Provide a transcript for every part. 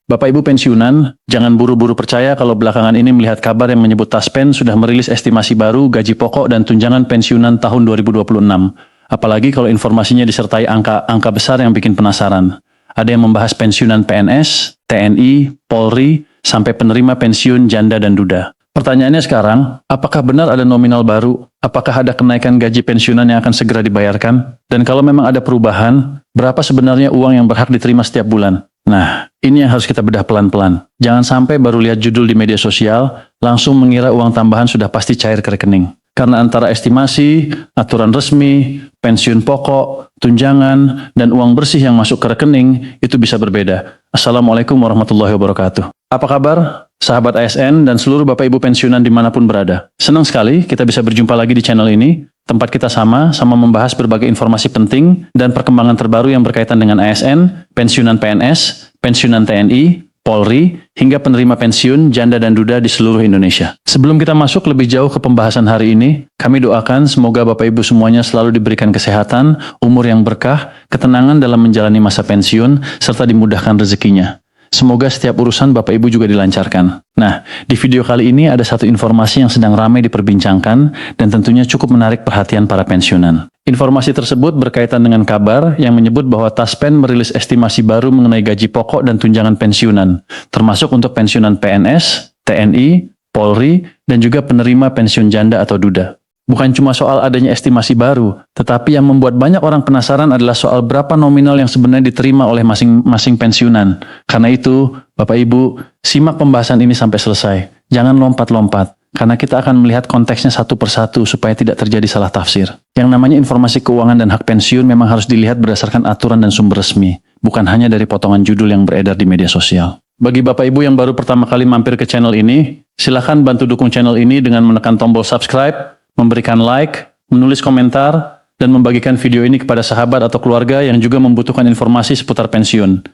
Bapak Ibu pensiunan, jangan buru-buru percaya kalau belakangan ini melihat kabar yang menyebut Taspen sudah merilis estimasi baru gaji pokok dan tunjangan pensiunan tahun 2026. Apalagi kalau informasinya disertai angka-angka besar yang bikin penasaran. Ada yang membahas pensiunan PNS, TNI, Polri, sampai penerima pensiun janda dan duda. Pertanyaannya sekarang, apakah benar ada nominal baru? Apakah ada kenaikan gaji pensiunan yang akan segera dibayarkan? Dan kalau memang ada perubahan, berapa sebenarnya uang yang berhak diterima setiap bulan? Nah, ini yang harus kita bedah pelan-pelan. Jangan sampai baru lihat judul di media sosial, langsung mengira uang tambahan sudah pasti cair ke rekening. Karena antara estimasi, aturan resmi, pensiun pokok, tunjangan, dan uang bersih yang masuk ke rekening, itu bisa berbeda. Assalamualaikum warahmatullahi wabarakatuh. Apa kabar, sahabat ASN dan seluruh Bapak Ibu pensiunan dimanapun berada? Senang sekali kita bisa berjumpa lagi di channel ini. Tempat kita sama membahas berbagai informasi penting dan perkembangan terbaru yang berkaitan dengan ASN, pensiunan PNS, pensiunan TNI, Polri, hingga penerima pensiun, janda dan duda di seluruh Indonesia. Sebelum kita masuk lebih jauh ke pembahasan hari ini, kami doakan semoga Bapak Ibu semuanya selalu diberikan kesehatan, umur yang berkah, ketenangan dalam menjalani masa pensiun, serta dimudahkan rezekinya. Semoga setiap urusan Bapak Ibu juga dilancarkan. Nah, di video kali ini ada satu informasi yang sedang ramai diperbincangkan dan tentunya cukup menarik perhatian para pensiunan. Informasi tersebut berkaitan dengan kabar yang menyebut bahwa Taspen merilis estimasi baru mengenai gaji pokok dan tunjangan pensiunan, termasuk untuk pensiunan PNS, TNI, Polri, dan juga penerima pensiun janda atau duda. Bukan cuma soal adanya estimasi baru, tetapi yang membuat banyak orang penasaran adalah soal berapa nominal yang sebenarnya diterima oleh masing-masing pensiunan. Karena itu, Bapak Ibu, simak pembahasan ini sampai selesai. Jangan lompat-lompat, karena kita akan melihat konteksnya satu persatu supaya tidak terjadi salah tafsir. Yang namanya informasi keuangan dan hak pensiun memang harus dilihat berdasarkan aturan dan sumber resmi, bukan hanya dari potongan judul yang beredar di media sosial. Bagi Bapak Ibu yang baru pertama kali mampir ke channel ini, silakan bantu dukung channel ini dengan menekan tombol subscribe, memberikan like, menulis komentar, dan membagikan video ini kepada sahabat atau keluarga yang juga membutuhkan informasi seputar pensiun.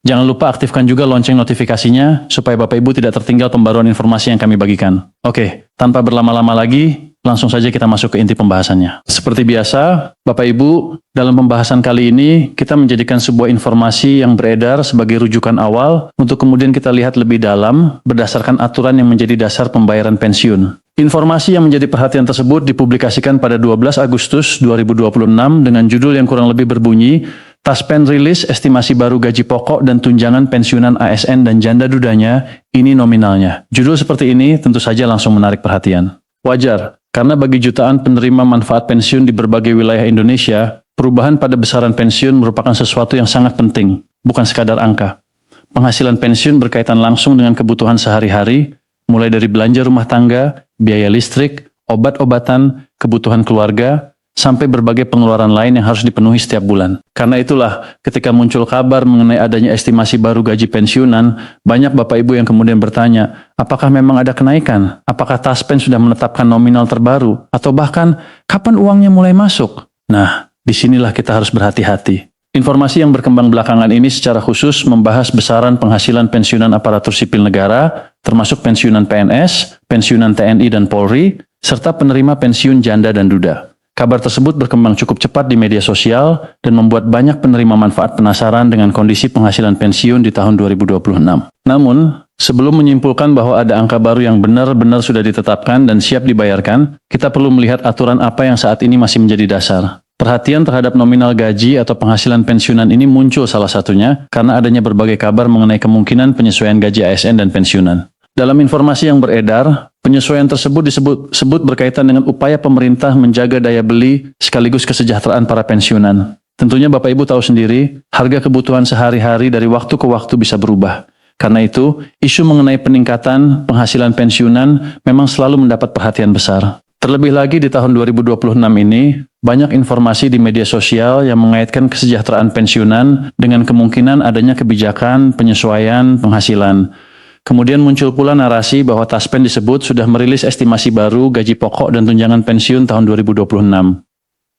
Jangan lupa aktifkan juga lonceng notifikasinya, supaya Bapak Ibu tidak tertinggal pembaruan informasi yang kami bagikan. Oke, tanpa berlama-lama lagi, langsung saja kita masuk ke inti pembahasannya. Seperti biasa, Bapak Ibu, dalam pembahasan kali ini, kita menjadikan sebuah informasi yang beredar sebagai rujukan awal, untuk kemudian kita lihat lebih dalam, berdasarkan aturan yang menjadi dasar pembayaran pensiun. Informasi yang menjadi perhatian tersebut dipublikasikan pada 12 Agustus 2026 dengan judul yang kurang lebih berbunyi, Taspen rilis estimasi baru gaji pokok dan tunjangan pensiunan ASN dan janda dudanya, ini nominalnya. Judul seperti ini tentu saja langsung menarik perhatian. Wajar, karena bagi jutaan penerima manfaat pensiun di berbagai wilayah Indonesia, perubahan pada besaran pensiun merupakan sesuatu yang sangat penting, bukan sekadar angka. Penghasilan pensiun berkaitan langsung dengan kebutuhan sehari-hari, mulai dari belanja rumah tangga, biaya listrik, obat-obatan, kebutuhan keluarga, sampai berbagai pengeluaran lain yang harus dipenuhi setiap bulan. Karena itulah, ketika muncul kabar mengenai adanya estimasi baru gaji pensiunan, banyak Bapak Ibu yang kemudian bertanya, apakah memang ada kenaikan? Apakah Taspen sudah menetapkan nominal terbaru? Atau bahkan, kapan uangnya mulai masuk? Nah, disinilah kita harus berhati-hati. Informasi yang berkembang belakangan ini secara khusus membahas besaran penghasilan pensiunan aparatur sipil negara, termasuk pensiunan PNS, pensiunan TNI dan Polri, serta penerima pensiun janda dan duda. Kabar tersebut berkembang cukup cepat di media sosial dan membuat banyak penerima manfaat penasaran dengan kondisi penghasilan pensiun di tahun 2026. Namun, sebelum menyimpulkan bahwa ada angka baru yang benar-benar sudah ditetapkan dan siap dibayarkan, kita perlu melihat aturan apa yang saat ini masih menjadi dasar. Perhatian terhadap nominal gaji atau penghasilan pensiunan ini muncul salah satunya karena adanya berbagai kabar mengenai kemungkinan penyesuaian gaji ASN dan pensiunan. Dalam informasi yang beredar, penyesuaian tersebut disebut berkaitan dengan upaya pemerintah menjaga daya beli sekaligus kesejahteraan para pensiunan. Tentunya Bapak Ibu tahu sendiri, harga kebutuhan sehari-hari dari waktu ke waktu bisa berubah. Karena itu, isu mengenai peningkatan penghasilan pensiunan memang selalu mendapat perhatian besar. Terlebih lagi di tahun 2026 ini, banyak informasi di media sosial yang mengaitkan kesejahteraan pensiunan dengan kemungkinan adanya kebijakan penyesuaian penghasilan. Kemudian muncul pula narasi bahwa Taspen disebut sudah merilis estimasi baru gaji pokok dan tunjangan pensiun tahun 2026.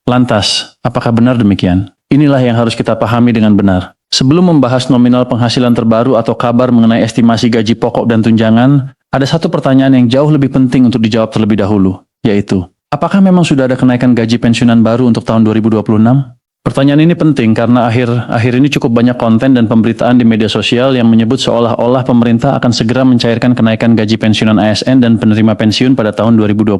Lantas, apakah benar demikian? Inilah yang harus kita pahami dengan benar. Sebelum membahas nominal penghasilan terbaru atau kabar mengenai estimasi gaji pokok dan tunjangan, ada satu pertanyaan yang jauh lebih penting untuk dijawab terlebih dahulu, yaitu, apakah memang sudah ada kenaikan gaji pensiunan baru untuk tahun 2026? Pertanyaan ini penting karena akhir ini cukup banyak konten dan pemberitaan di media sosial yang menyebut seolah-olah pemerintah akan segera mencairkan kenaikan gaji pensiunan ASN dan penerima pensiun pada tahun 2026.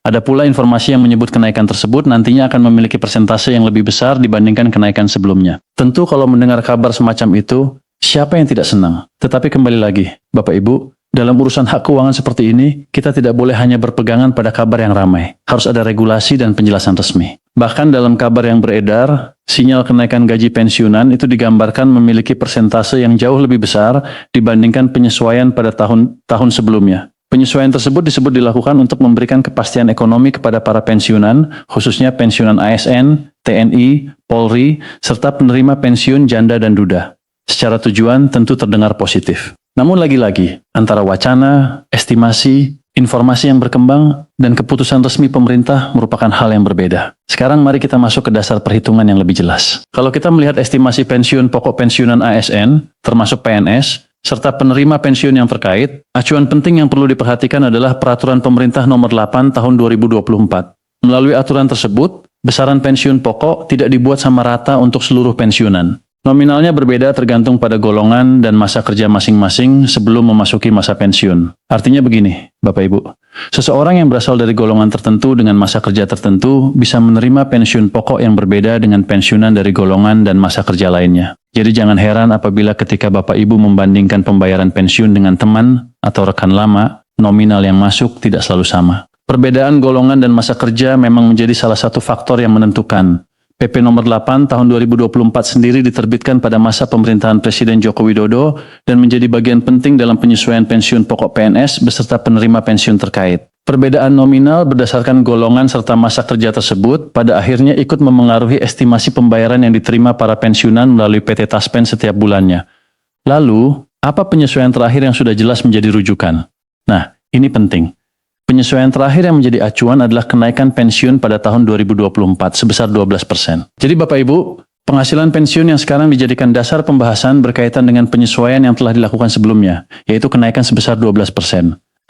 Ada pula informasi yang menyebut kenaikan tersebut nantinya akan memiliki persentase yang lebih besar dibandingkan kenaikan sebelumnya. Tentu kalau mendengar kabar semacam itu, siapa yang tidak senang? Tetapi kembali lagi, Bapak Ibu, dalam urusan hak keuangan seperti ini, kita tidak boleh hanya berpegangan pada kabar yang ramai. Harus ada regulasi dan penjelasan resmi. Bahkan dalam kabar yang beredar, sinyal kenaikan gaji pensiunan itu digambarkan memiliki persentase yang jauh lebih besar dibandingkan penyesuaian pada tahun sebelumnya. Penyesuaian tersebut disebut dilakukan untuk memberikan kepastian ekonomi kepada para pensiunan, khususnya pensiunan ASN, TNI, Polri, serta penerima pensiun janda dan duda. Secara tujuan tentu terdengar positif. Namun lagi-lagi, antara wacana, estimasi, informasi yang berkembang, dan keputusan resmi pemerintah merupakan hal yang berbeda. Sekarang mari kita masuk ke dasar perhitungan yang lebih jelas. Kalau kita melihat estimasi pensiun pokok pensiunan ASN, termasuk PNS, serta penerima pensiun yang terkait, acuan penting yang perlu diperhatikan adalah Peraturan Pemerintah Nomor 8 Tahun 2024. Melalui aturan tersebut, besaran pensiun pokok tidak dibuat sama rata untuk seluruh pensiunan. Nominalnya berbeda tergantung pada golongan dan masa kerja masing-masing sebelum memasuki masa pensiun. Artinya begini, Bapak Ibu. Seseorang yang berasal dari golongan tertentu dengan masa kerja tertentu bisa menerima pensiun pokok yang berbeda dengan pensiunan dari golongan dan masa kerja lainnya. Jadi jangan heran apabila ketika Bapak Ibu membandingkan pembayaran pensiun dengan teman atau rekan lama, nominal yang masuk tidak selalu sama. Perbedaan golongan dan masa kerja memang menjadi salah satu faktor yang menentukan. PP Nomor 8 Tahun 2024 sendiri diterbitkan pada masa pemerintahan Presiden Joko Widodo dan menjadi bagian penting dalam penyesuaian pensiun pokok PNS beserta penerima pensiun terkait. Perbedaan nominal berdasarkan golongan serta masa kerja tersebut pada akhirnya ikut memengaruhi estimasi pembayaran yang diterima para pensiunan melalui PT Taspen setiap bulannya. Lalu, apa penyesuaian terakhir yang sudah jelas menjadi rujukan? Nah, ini penting. Penyesuaian terakhir yang menjadi acuan adalah kenaikan pensiun pada tahun 2024 sebesar 12%. Jadi Bapak Ibu, penghasilan pensiun yang sekarang dijadikan dasar pembahasan berkaitan dengan penyesuaian yang telah dilakukan sebelumnya, yaitu kenaikan sebesar 12%.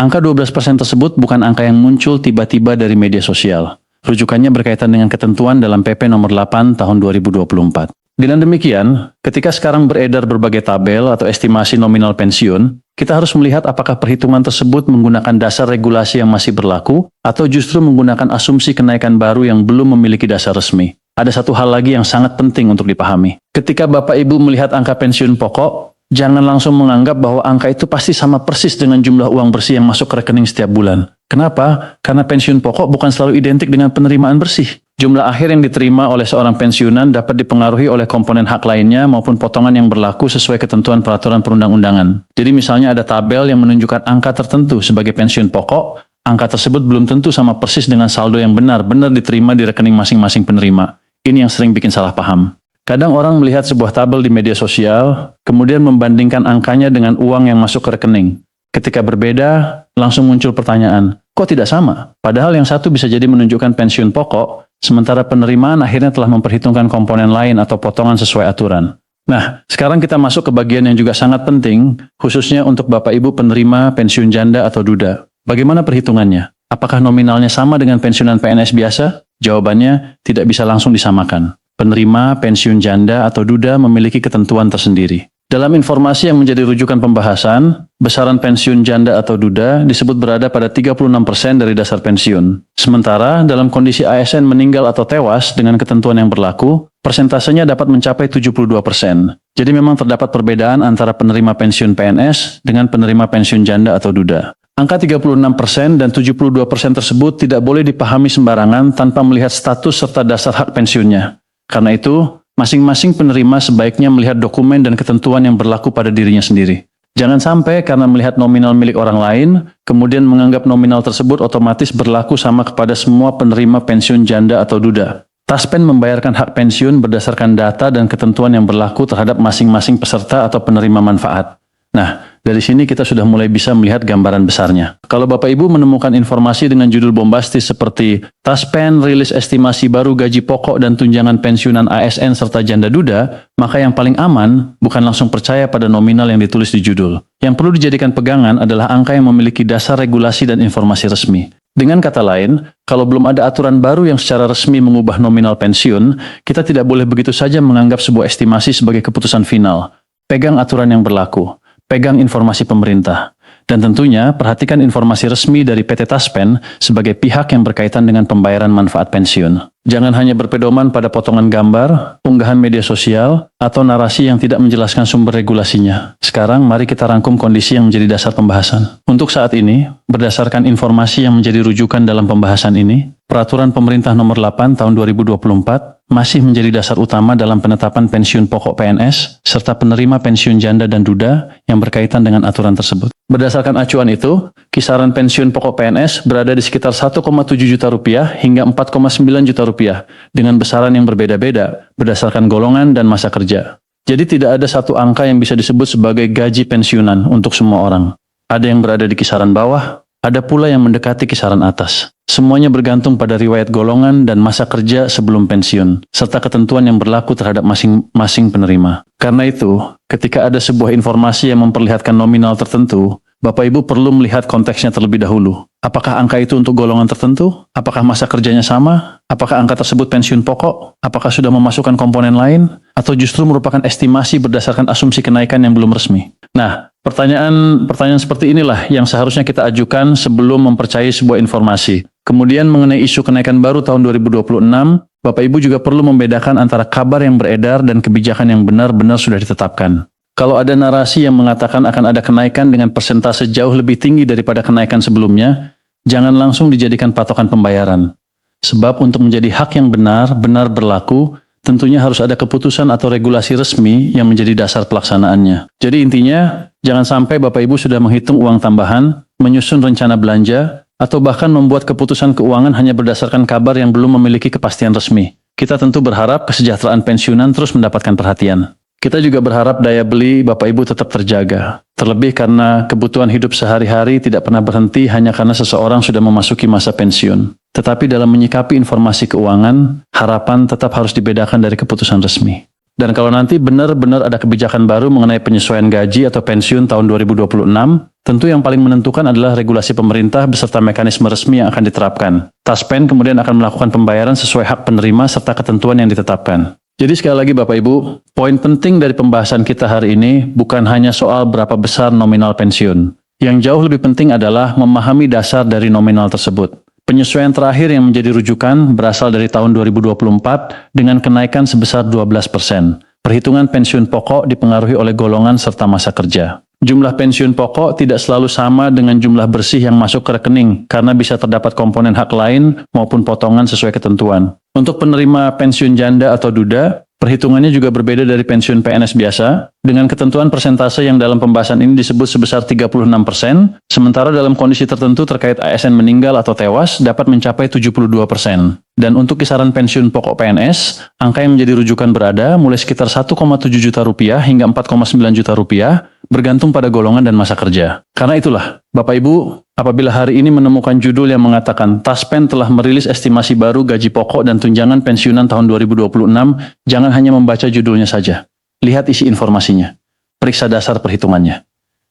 Angka 12% tersebut bukan angka yang muncul tiba-tiba dari media sosial. Rujukannya berkaitan dengan ketentuan dalam PP Nomor 8 Tahun 2024. Dengan demikian, ketika sekarang beredar berbagai tabel atau estimasi nominal pensiun, kita harus melihat apakah perhitungan tersebut menggunakan dasar regulasi yang masih berlaku atau justru menggunakan asumsi kenaikan baru yang belum memiliki dasar resmi. Ada satu hal lagi yang sangat penting untuk dipahami. Ketika Bapak Ibu melihat angka pensiun pokok, jangan langsung menganggap bahwa angka itu pasti sama persis dengan jumlah uang bersih yang masuk ke rekening setiap bulan. Kenapa? Karena pensiun pokok bukan selalu identik dengan penerimaan bersih. Jumlah akhir yang diterima oleh seorang pensiunan dapat dipengaruhi oleh komponen hak lainnya maupun potongan yang berlaku sesuai ketentuan peraturan perundang-undangan. Jadi misalnya ada tabel yang menunjukkan angka tertentu sebagai pensiun pokok, angka tersebut belum tentu sama persis dengan saldo yang benar-benar diterima di rekening masing-masing penerima. Ini yang sering bikin salah paham. Kadang orang melihat sebuah tabel di media sosial, kemudian membandingkan angkanya dengan uang yang masuk ke rekening. Ketika berbeda, langsung muncul pertanyaan, kok tidak sama? Padahal yang satu bisa jadi menunjukkan pensiun pokok, sementara penerimaan akhirnya telah memperhitungkan komponen lain atau potongan sesuai aturan. Nah, sekarang kita masuk ke bagian yang juga sangat penting, khususnya untuk Bapak Ibu penerima pensiun janda atau duda. Bagaimana perhitungannya? Apakah nominalnya sama dengan pensiunan PNS biasa? Jawabannya, tidak bisa langsung disamakan. Penerima pensiun janda atau duda memiliki ketentuan tersendiri. Dalam informasi yang menjadi rujukan pembahasan, besaran pensiun janda atau duda disebut berada pada 36% dari dasar pensiun. Sementara, dalam kondisi ASN meninggal atau tewas dengan ketentuan yang berlaku, persentasenya dapat mencapai 72%. Jadi memang terdapat perbedaan antara penerima pensiun PNS dengan penerima pensiun janda atau duda. Angka 36% dan 72% tersebut tidak boleh dipahami sembarangan tanpa melihat status serta dasar hak pensiunnya. Karena itu, masing-masing penerima sebaiknya melihat dokumen dan ketentuan yang berlaku pada dirinya sendiri. Jangan sampai karena melihat nominal milik orang lain, kemudian menganggap nominal tersebut otomatis berlaku sama kepada semua penerima pensiun janda atau duda. Taspen membayarkan hak pensiun berdasarkan data dan ketentuan yang berlaku terhadap masing-masing peserta atau penerima manfaat. Nah, dari sini kita sudah mulai bisa melihat gambaran besarnya. Kalau Bapak Ibu menemukan informasi dengan judul bombastis seperti Taspen rilis estimasi baru gaji pokok dan tunjangan pensiunan ASN serta janda duda, maka yang paling aman bukan langsung percaya pada nominal yang ditulis di judul. Yang perlu dijadikan pegangan adalah angka yang memiliki dasar regulasi dan informasi resmi. Dengan kata lain, kalau belum ada aturan baru yang secara resmi mengubah nominal pensiun, kita tidak boleh begitu saja menganggap sebuah estimasi sebagai keputusan final. Pegang aturan yang berlaku, pegang informasi pemerintah, dan tentunya perhatikan informasi resmi dari PT Taspen sebagai pihak yang berkaitan dengan pembayaran manfaat pensiun. Jangan hanya berpedoman pada potongan gambar, unggahan media sosial, atau narasi yang tidak menjelaskan sumber regulasinya. Sekarang mari kita rangkum kondisi yang menjadi dasar pembahasan. Untuk saat ini, berdasarkan informasi yang menjadi rujukan dalam pembahasan ini, Peraturan Pemerintah Nomor 8 Tahun 2024 masih menjadi dasar utama dalam penetapan pensiun pokok PNS serta penerima pensiun janda dan duda yang berkaitan dengan aturan tersebut. Berdasarkan acuan itu, kisaran pensiun pokok PNS berada di sekitar 1,7 juta rupiah hingga 4,9 juta rupiah dengan besaran yang berbeda-beda berdasarkan golongan dan masa kerja. Jadi tidak ada satu angka yang bisa disebut sebagai gaji pensiunan untuk semua orang. Ada yang berada di kisaran bawah, ada pula yang mendekati kisaran atas. Semuanya bergantung pada riwayat golongan dan masa kerja sebelum pensiun, serta ketentuan yang berlaku terhadap masing-masing penerima. Karena itu, ketika ada sebuah informasi yang memperlihatkan nominal tertentu, Bapak Ibu perlu melihat konteksnya terlebih dahulu. Apakah angka itu untuk golongan tertentu? Apakah masa kerjanya sama? Apakah angka tersebut pensiun pokok? Apakah sudah memasukkan komponen lain? Atau justru merupakan estimasi berdasarkan asumsi kenaikan yang belum resmi? Nah, pertanyaan seperti inilah yang seharusnya kita ajukan sebelum mempercayai sebuah informasi. Kemudian mengenai isu kenaikan baru tahun 2026, Bapak Ibu juga perlu membedakan antara kabar yang beredar dan kebijakan yang benar-benar sudah ditetapkan. Kalau ada narasi yang mengatakan akan ada kenaikan dengan persentase jauh lebih tinggi daripada kenaikan sebelumnya, jangan langsung dijadikan patokan pembayaran. Sebab untuk menjadi hak yang benar berlaku, tentunya harus ada keputusan atau regulasi resmi yang menjadi dasar pelaksanaannya. Jadi intinya, jangan sampai Bapak Ibu sudah menghitung uang tambahan, menyusun rencana belanja, atau bahkan membuat keputusan keuangan hanya berdasarkan kabar yang belum memiliki kepastian resmi. Kita tentu berharap kesejahteraan pensiunan terus mendapatkan perhatian. Kita juga berharap daya beli Bapak Ibu tetap terjaga. Terlebih karena kebutuhan hidup sehari-hari tidak pernah berhenti hanya karena seseorang sudah memasuki masa pensiun. Tetapi dalam menyikapi informasi keuangan, harapan tetap harus dibedakan dari keputusan resmi. Dan kalau nanti benar-benar ada kebijakan baru mengenai penyesuaian gaji atau pensiun tahun 2026, tentu yang paling menentukan adalah regulasi pemerintah beserta mekanisme resmi yang akan diterapkan. Taspen kemudian akan melakukan pembayaran sesuai hak penerima serta ketentuan yang ditetapkan. Jadi sekali lagi Bapak Ibu, poin penting dari pembahasan kita hari ini bukan hanya soal berapa besar nominal pensiun. Yang jauh lebih penting adalah memahami dasar dari nominal tersebut. Penyesuaian terakhir yang menjadi rujukan berasal dari tahun 2024 dengan kenaikan sebesar 12%. Perhitungan pensiun pokok dipengaruhi oleh golongan serta masa kerja. Jumlah pensiun pokok tidak selalu sama dengan jumlah bersih yang masuk ke rekening karena bisa terdapat komponen hak lain maupun potongan sesuai ketentuan. Untuk penerima pensiun janda atau duda, perhitungannya juga berbeda dari pensiun PNS biasa, dengan ketentuan persentase yang dalam pembahasan ini disebut sebesar 36%, sementara dalam kondisi tertentu terkait ASN meninggal atau tewas dapat mencapai 72%. Dan untuk kisaran pensiun pokok PNS, angka yang menjadi rujukan berada mulai sekitar 1,7 juta rupiah hingga 4,9 juta rupiah, bergantung pada golongan dan masa kerja. Karena itulah, Bapak Ibu, apabila hari ini menemukan judul yang mengatakan Taspen telah merilis estimasi baru gaji pokok dan tunjangan pensiunan tahun 2026, jangan hanya membaca judulnya saja. Lihat isi informasinya. Periksa dasar perhitungannya.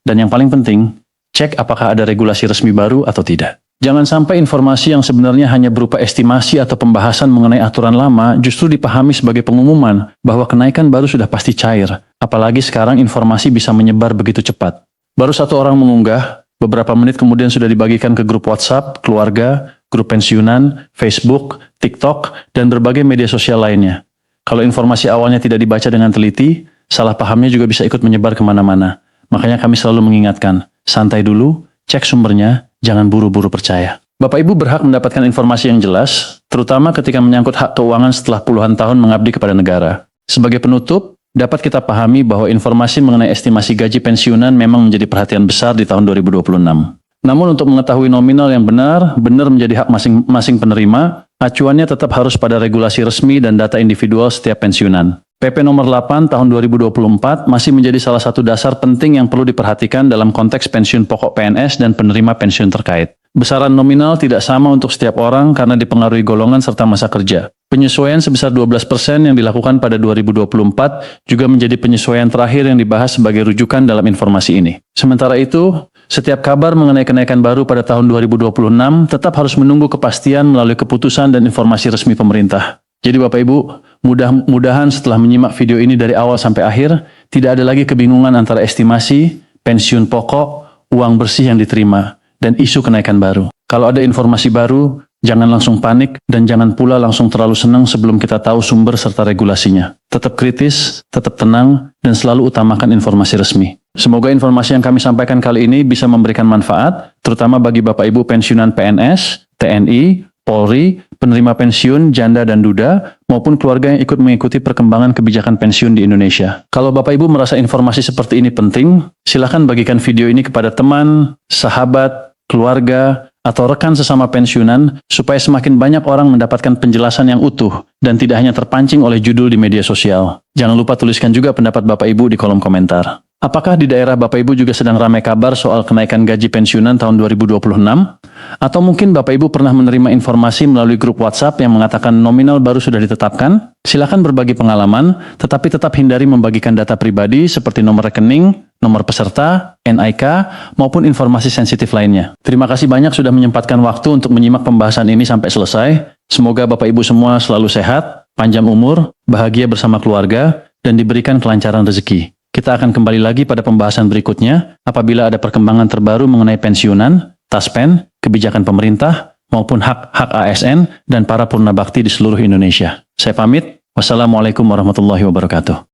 Dan yang paling penting, cek apakah ada regulasi resmi baru atau tidak. Jangan sampai informasi yang sebenarnya hanya berupa estimasi atau pembahasan mengenai aturan lama justru dipahami sebagai pengumuman bahwa kenaikan baru sudah pasti cair. Apalagi sekarang informasi bisa menyebar begitu cepat. Baru satu orang mengunggah, beberapa menit kemudian sudah dibagikan ke grup WhatsApp, keluarga, grup pensiunan, Facebook, TikTok, dan berbagai media sosial lainnya. Kalau informasi awalnya tidak dibaca dengan teliti, salah pahamnya juga bisa ikut menyebar kemana-mana. Makanya kami selalu mengingatkan, santai dulu, cek sumbernya, jangan buru-buru percaya. Bapak Ibu berhak mendapatkan informasi yang jelas, terutama ketika menyangkut hak keuangan setelah puluhan tahun mengabdi kepada negara. Sebagai penutup, dapat kita pahami bahwa informasi mengenai estimasi gaji pensiunan memang menjadi perhatian besar di tahun 2026. Namun untuk mengetahui nominal yang benar menjadi hak masing-masing penerima, acuannya tetap harus pada regulasi resmi dan data individual setiap pensiunan. PP nomor 8 tahun 2024 masih menjadi salah satu dasar penting yang perlu diperhatikan dalam konteks pensiun pokok PNS dan penerima pensiun terkait. Besaran nominal tidak sama untuk setiap orang karena dipengaruhi golongan serta masa kerja. Penyesuaian sebesar 12% yang dilakukan pada 2024 juga menjadi penyesuaian terakhir yang dibahas sebagai rujukan dalam informasi ini. Sementara itu, Setiap kabar mengenai kenaikan baru pada tahun 2026 tetap harus menunggu kepastian melalui keputusan dan informasi resmi pemerintah. Jadi Bapak Ibu, mudah-mudahan setelah menyimak video ini dari awal sampai akhir, tidak ada lagi kebingungan antara estimasi, pensiun pokok, uang bersih yang diterima, dan isu kenaikan baru. Kalau ada informasi baru, jangan langsung panik dan jangan pula langsung terlalu senang sebelum kita tahu sumber serta regulasinya. Tetap kritis, tetap tenang, dan selalu utamakan informasi resmi. Semoga informasi yang kami sampaikan kali ini bisa memberikan manfaat, terutama bagi Bapak Ibu pensiunan PNS, TNI, Polri, penerima pensiun, janda dan duda, maupun keluarga yang ikut mengikuti perkembangan kebijakan pensiun di Indonesia. Kalau Bapak Ibu merasa informasi seperti ini penting, silakan bagikan video ini kepada teman, sahabat, keluarga, atau rekan sesama pensiunan supaya semakin banyak orang mendapatkan penjelasan yang utuh dan tidak hanya terpancing oleh judul di media sosial. Jangan lupa tuliskan juga pendapat Bapak Ibu di kolom komentar. Apakah di daerah Bapak Ibu juga sedang ramai kabar soal kenaikan gaji pensiunan tahun 2026? Atau mungkin Bapak Ibu pernah menerima informasi melalui grup WhatsApp yang mengatakan nominal baru sudah ditetapkan? Silakan berbagi pengalaman, tetapi tetap hindari membagikan data pribadi seperti nomor rekening, nomor peserta, NIK, maupun informasi sensitif lainnya. Terima kasih banyak sudah menyempatkan waktu untuk menyimak pembahasan ini sampai selesai. Semoga Bapak Ibu semua selalu sehat, panjang umur, bahagia bersama keluarga, dan diberikan kelancaran rezeki. Kita akan kembali lagi pada pembahasan berikutnya apabila ada perkembangan terbaru mengenai pensiunan, taspen, kebijakan pemerintah, maupun hak-hak ASN dan para purna bakti di seluruh Indonesia. Saya pamit. Wassalamualaikum warahmatullahi wabarakatuh.